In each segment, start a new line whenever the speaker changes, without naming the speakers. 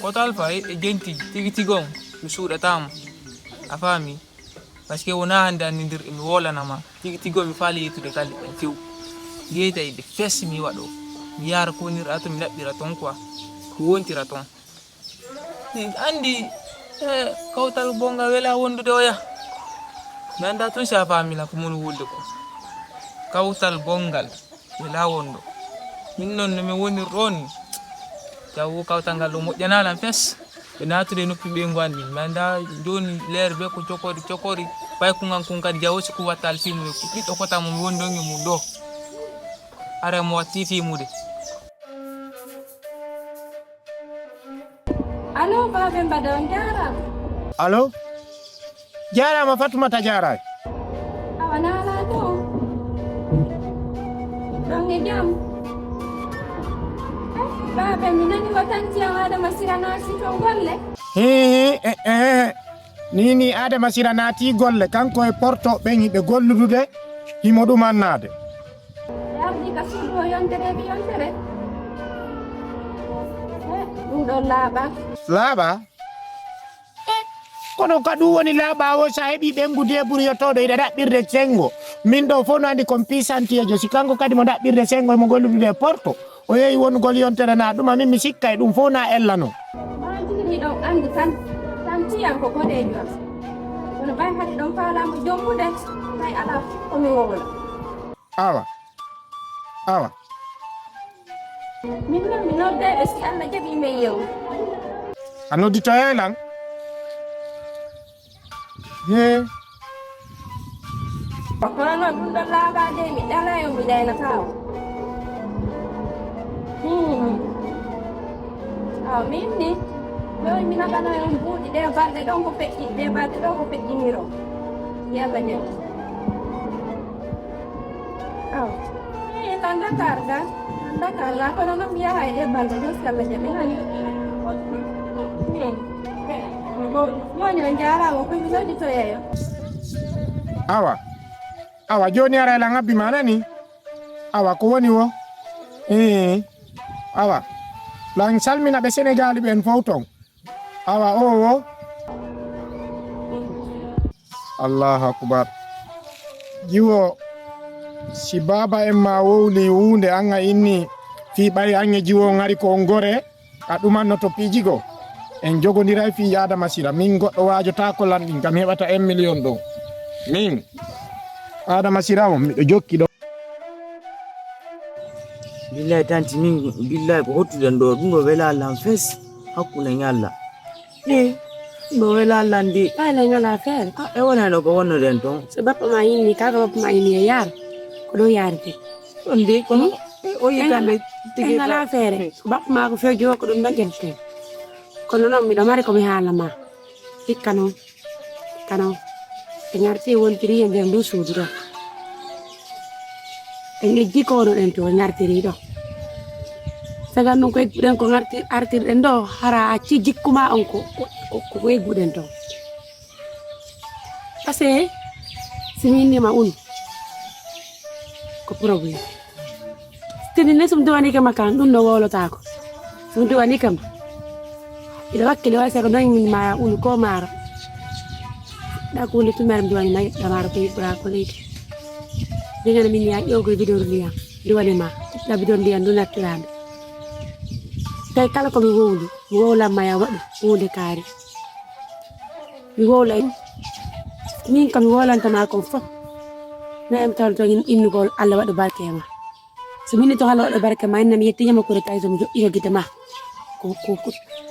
Kota alfa genti tigi gong musuda tam afami parce que wona handa nindir mi wola nama tigi gong mi fali yetude kali fiw yeyta ide fess mi wado mi yara ko nir ato mi labbira ton quoi ko wontira ton andi kawtal bonga wela wondude oya nanda ton sa fami la ko mun wulde ko kawtal bongal wela wondo min non no mi woni ron taw kawtangal do mojjana fess be natude noppi be ngwandi manda joni leer be ko cokori bay ko ngan kun kadi jawosi ko watal fimu ko biddo kota mo wondongi mu do are mo watti fimude.
Alo babe mbadon jara.
Alo jara ma Fatumata jara
Awana la to donge jam babe minani watanti ada masirana sito golle
nini ada masirana ti golle kanko e porto be nyibe golludude himo dum annade
yardi kasudo yontere do laba
kono kadu woni laba o sa hebi be ngude buri yotodo ida dabbirde sengo min do fono andi kompisanti e josi kanko kadi mo dabbirde sengo mo golludude porto o yeyi won gol yontere na dum min mi sikka e dum fona ellano
ma jini do andi tan tiyan ko de jos kono bay hadi don fala mo jommude tay ala ko mi wola
awa
min no de esi alla jabi me yew
anodi to yelan
kono dum do laba de mi dala yo mi dayna taw minni yo mi nagano yo buudi de balde don ko pekki de balde don ko pekki miro yalla je tanda karga kono no mi yaha de balde do skalla je mi hani mo nyo njara ko mi so dito yeyo
awa joni ara la ngabi manani awa ko woni wo awa lang salmina be Senegal ben fawton awa o Allah akbar jiwo si baba en ma wowli wunde anga inni fi bay anga jiwo ngari ko ngore aduman no to pijigo en jogondira fi yada masira min goddo wajota ko landin kam hebata 1 million do min ada masira mo mi do jokki do
billahi tanti min billahi ko hottude ndo dum do wela Allah fes hakuna nyalla do wela Allah ndi
ala ngala fer
e wona no ko wonno den ton
se bappa ma yinni kaga bappa ma yinni yar ko do yarde
on de ko o yitande
tigi ngala fere bappa ma ko fejo ko dum dagente kono non mi do mari ko mi hala ma ikkano ngarti wontiri en dem du sudura en jiko do en to ngartiri do saga non ko den ko ngarti artir den do hara ci jikkuma on ko guden to ase simini ma un ko problem tini nesum do ani kama kan dun no wolo tako sum do ani kama ila wakkile wasa ko non ma un ko mara da ko litu meram do ani nay da mara ko ibra ko liti dinga min ya yogo video liya di wali ma da video liya do natlande tay kala ko mi wola ma ya wadu wonde kari mi wola min kam wolan tan ko fa na am tan to in gol alla wadu barke ma so min to hala wadu barke ma inna mi yetti nyama ko tay so mi yo gitama ko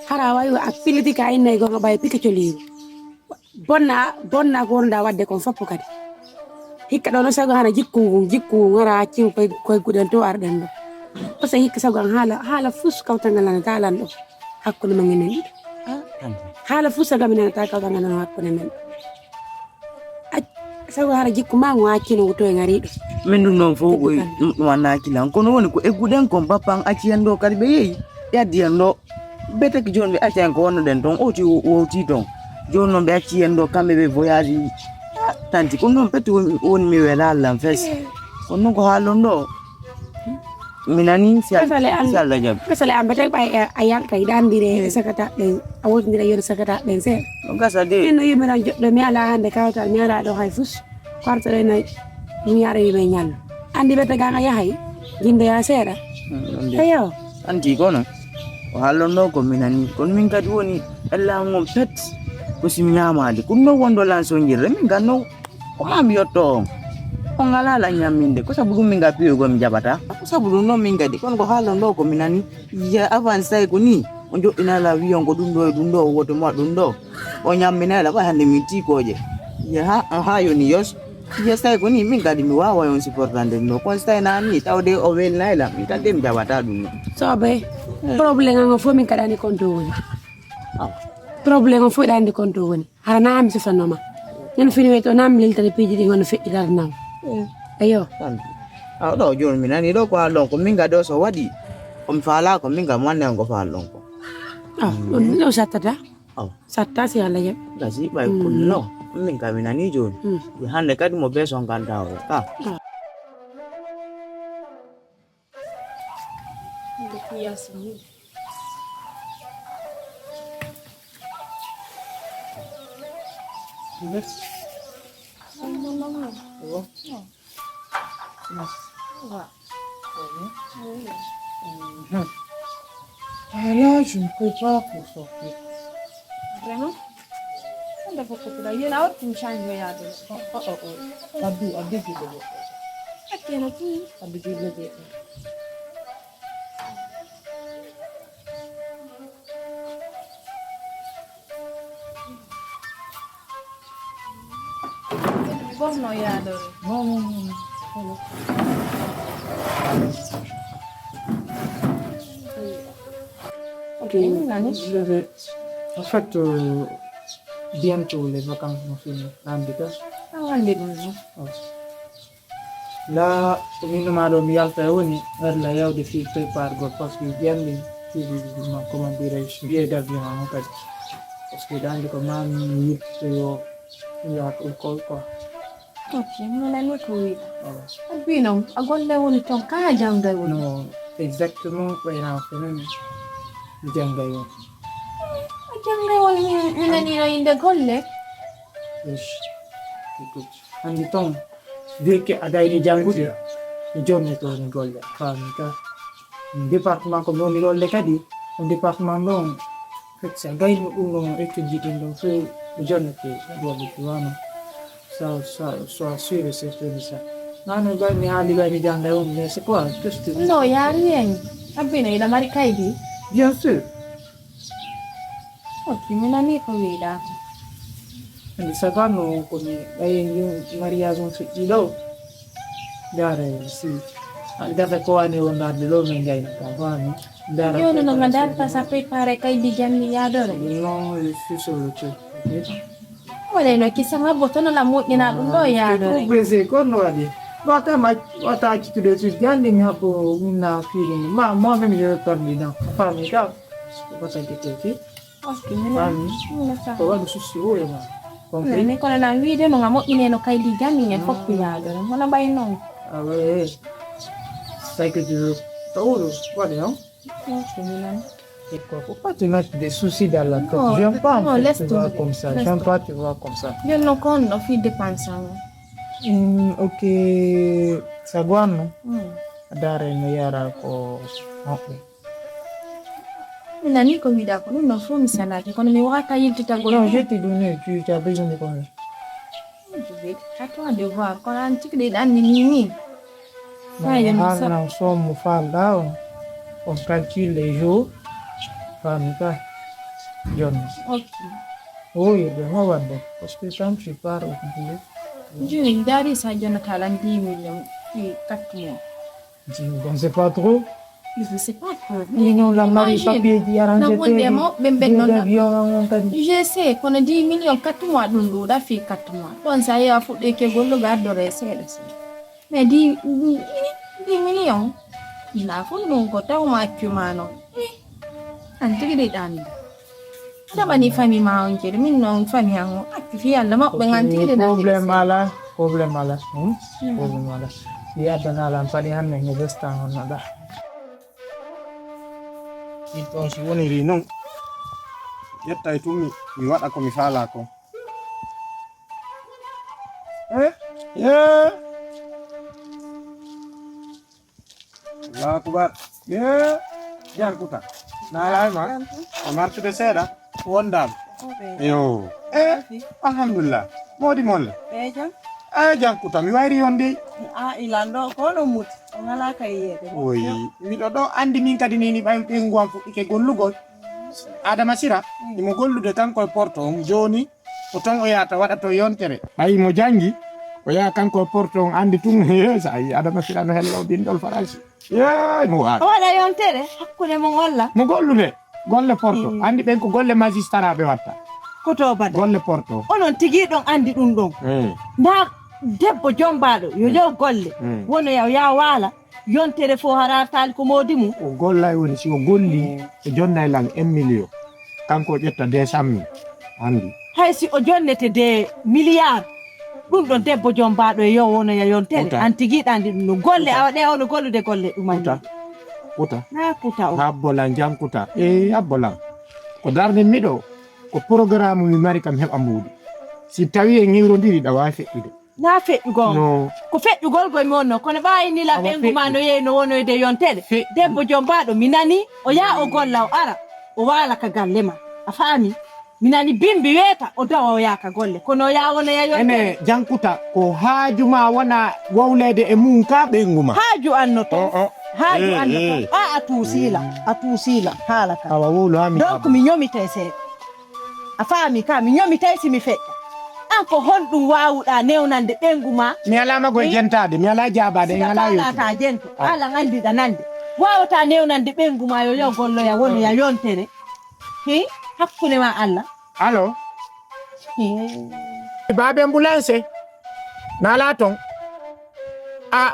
hara wayo akpiliti ka inna go ngabay pikacho liru bonna ko nda wadde ko foppo kadi hikka do no sago hana jikku ngara ci ko guden to arden do parce que hikka sago hala fus kawtangal ta lan do hakku no ngene hala fus sago min ta kawtangal no hakku men sago hara jikku ma ngwa ci no to ngari do
men dum non fo go wana kilan kono woni ko e guden ko papang aci endo kadi be yeyi yaddi endo bete ki jonbe aci en ko wono den don o ti don jon non be aci endo kambe be voyage tanti ko non peti woni mi wela Allah fes ko non ko halon do minani si
Kasale
Allah jab
kasale ambata bay ayal kay dan dire sakata den awot dire yor sakata den se
gasa de
ino yimera joddo mi ala hande kawtal mi ala do hay fus kwarto le nay mi yare yime nyal andi beta ga yahay jinde ya sera ayo
anti kono o hallono ko minani kon min kadi woni alla ngom pet ko simnyamade kunno wondo lan so njirre min ganno ko mam yotto o ngala la nyaminde ko sabu min ga piyo go mi jabata ko sabu no min gadi kon ko hallono ko minani ya avance ko ni on jo ina la wiyon ko dundo woto mo dundo o nyammina la ba hande mi ti koje ya ha yo ni yos ya sai ko ni min gadi mi wawa yon supportande no kon sai na ni tawde o wel naila mi tande mi jabata dum
sobe problem nga fo min kadani konto woni problem fo dandi konto woni harana am se fanoma ñen fini weto nam lil tane piji di ngono fe idar nam ayo
do jor minani do ko halon ko min gado so wadi on fala ko min ga manne ko falon ko
no satata satta si ala yeb
gasi bay ko no min ga minani jor di hande kadi mo be son ganda o ta
Là, je ne peux pas pour sortir.
Vraiment? On doit faire ça. Il y a autre qui me change de yard.
Abdi qui le veut.
Ok, non plus.
Abdi qui le veut.
Bon, non, yard.
Non.
ok
Je vais... En fait, bientôt les vacances vont finir.
Ah, on est bon.
Là, minimum mi alta woni la yaw de fi prépare go parce que jandi fi comment dirais-je billet d'avion en fait parce que dans le comment mi yo ya ko quoi
Ok, non, la nuit, oui. Ah, puis non, à Gonde, on est en cas à Djanga.
non exactement quoi il a fait même jangay wo
À Djanga, on est in the Gonde.
écoute andi ton dès que adai jangude jonne to ni golle fami ka département ko non golle kadi on département non fait ça gay no étudier dans fait jonne ke golle tuano ça sûr c'est ça non gay ni hali gay ni jangay on mais c'est quoi qu'est-ce que
Non, il n'y a rien. Ah, bien, il a marqué Kaidi.
bien sûr
Ok, mais la nuit, oui, là.
andi sagano ko ni ay mariage on fait ilo dare si dafa ko ane on da de lo men gay ka fami dare
Io non ho mandato a sapere Kaidi Gianni Yadore.
non je suis sur le truc
Wala no kisa nga boto na lamot ni na undo Yadore.
ko bese ko no adi wata ki de tu gandi mi hapo minna feeling ma moi même je parle dans fami ka ko sa ke ke
Ok, mais la nuit.
ko wa du susi o ya compris
Ne ko na video no ngamot ni no Kaidi Gianni ne fokku Yadore. Wala bay non.
ah ouais c'est que tu toro voilà non
Ok, mais la nuit.
et quoi faut pas te mettre des soucis dans la tête
Non,
j'aime pas
non,
en fait,
laisse
te voir
tomber.
comme ça
Laisse
j'aime pas te voir comme ça
Io non conto fi depansa.
ok saguano dare no yara ko okay
Na ni ko vida ko no fo mi salati kono mi waka yilti tago.
non je t'ai donné tu as besoin de combien
À toi de voir quand un petit de dan ni. Ouais,
non somme femme là on calcule les jours femme ka John
Ok.
oui de moi wande parce que quand tu pars au boulot
Je dari sa jona talan 10 millions et 4 mois.
donc c'est pas trop
Je sais pas quoi.
non la mari
Imagine.
papier di arrange
Na wonde mo bembe non.
avion kan
Je sais qu'on a 10 millions 4 mois dundu da fi 4 mois. Bon ça y a fudde ke gollo gardore seeda se. Mais 10 millions ina fundu ko taw ma accumano. Anti de dan. Daba ni famille ma on jere min non famille an actifi alla ma be nganti de dan.
problème ala problème ala ya dana la fali hanne ne besta on nada Ɗon si woniri non ƴetta e tummi mi waɗa ko mi faala ko. Allahu akbar. Jankuta nalama o martude seeɗa wondam yo alhamdulillah modi molla
Jam
jankuta mi wayri yonde
ilando kono muti ngala kayede
oyi miɗo ɗo andi min kadi nini ɓay ɓengu am fuɗɗike gollugol Adama Sira imo gollude kanko e porto on joni o ton o yata waɗa to yontere ɓayi mo jangi o yaha kanko e porto on andi tun sa yi Adama Sira no hello bindol faransi mo waɗa
waɗa yontere hakkude mo golla
mo gollude golle porto andi ɓen ko golle magistrat ɓe watta
koto bada
golle porto
onon tigi ɗon andi ɗum ɗon nda debbo jombaɗo yo yew golle wono ya wala yontere fo harartali ko modi mum
o golla e woni si o golli e jonna e lan 1 million kanko o ƴetta 200 000 andi
hay si o jonnete de milliard ɗum ɗon debbo jombaɗo e yo wono ya yontere an tiguiɗa andi ɗum no golle awaɗe ono gollude golle ɗumanni
puta
na puta o
habbolan jankuta habbolan ko darde miɗo ko programme mi mari kam heɓa mbuuɗi si tawi e ŋiwrodiri ɗa wawi feƴƴude
na feƴƴugol
no
ko feƴƴugol goye mi wonno kono ɓayinila ɓengu ma no yeyi no wonoyde yontere debbo jombaɗo mi nani o yaa o golla o ara o wala ka galle ma a faami mi nani bimbi weeta o dawa o yaaka golle kono o yaa wona ya yontere
ene jankuta ko haaju ma wona wawlede e mum ka ɓengu ma
haaju annoto haaju annoto a tuusila haala ka
awa wowlo ha mi
donc mi ñomitay seeɗa a faami ka mi ñomitay simi feƴƴa an ko honɗum wawuɗa newnande ɓengu ma
mi alama koye jentade mi ala jabade en ala
yota jento ala andiɗa nande wawata newnande ɓengu ma yo yo golloya woni ya yontere hakkude ma Allah
allo babe ambulance nala ton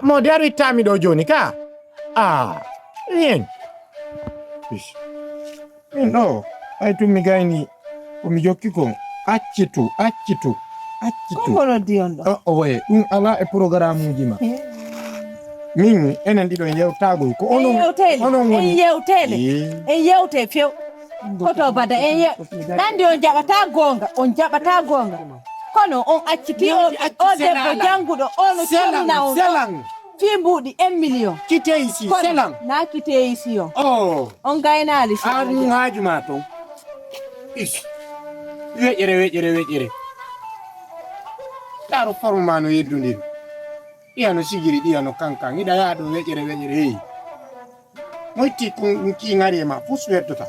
mo daru ittami ɗo joni ka rien min ɗo ay tum mi gayni komi jokki kon accitu
kono diyon ɗo
oye ɗum ala e programme uji ma min enen ɗiɗo en yewtagol ko onon woni
en yewte few koto bada en ɗandi on jaɓata gonga kono on acciti o debbo janguɗo ono comina on fi mbuɗi 1 million
kite ici selang
na kite ici on gaynali
ɗum haaju ma ton weƴƴere ɗaro forme ma no yeddudiri ɗiya no sigiri ɗiya no kankan iɗa yaa ɗo weƴƴere heyi moƴti ki ngari e ma fus weddota